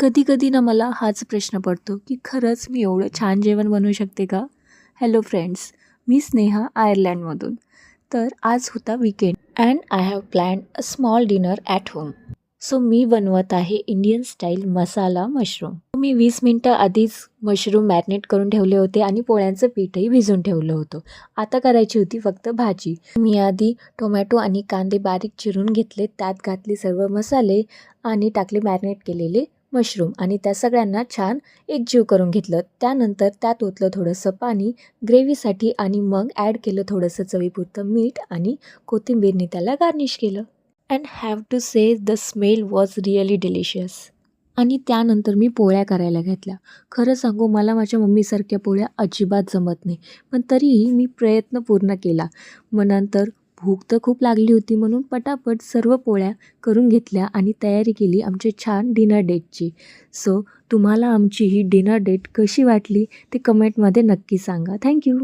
कधी-कधी ना मला हाच प्रश्न पडतो, की खरंच मी एवढं छान जेवण बनवू शकते का? हॅलो फ्रेंड्स, मी स्नेहा आयर्लंडमधून. तर आज होता weekend and I have planned a small dinner at home. So मी बनवत आहे इंडियन स्टाईल मसाला मशरूम. मी 20 मिनिटं आधीच मशरूम मॅरिनेट करून ठेवले होते आणि पोळ्यांचं पीठही भिजवून ठेवलं होतं. आता करायची होती फक्त भाजी. मी आधी टोमॅटो आणि कांदे बारीक चिरून घेतले, त्यात घातले सर्व मसाले आणि टाकले मॅरिनेट केलेले मशरूम आणि त्या सगळ्यांना छान एकजीव करून घेतलं. त्यानंतर त्यात ओतलं थोडंसं पाणी ग्रेव्हीसाठी आणि मग ॲड केलं थोडंसं चवीपुरतं मीठ आणि कोथिंबीरने त्याला गार्निश केलं. And have to say the smell was really delicious. आणि त्यानंतर मी पोळ्या करायला घेतल्या. खरं सांगू मला माझ्या मम्मीसारख्या पोळ्या अजिबात जमत नाही. पण तरीही मी प्रयत्न पूर्ण केला. मग नंतर भूक तर खूप लागली होती म्हणून पटापट सर्व पोळ्या करून घेतल्या आणि तयारी केली आमच्या छान डिनर डेटची. सो तुम्हाला आमची ही डिनर डेट कशी वाटली ते कमेंटमध्ये नक्की सांगा. थँक्यू.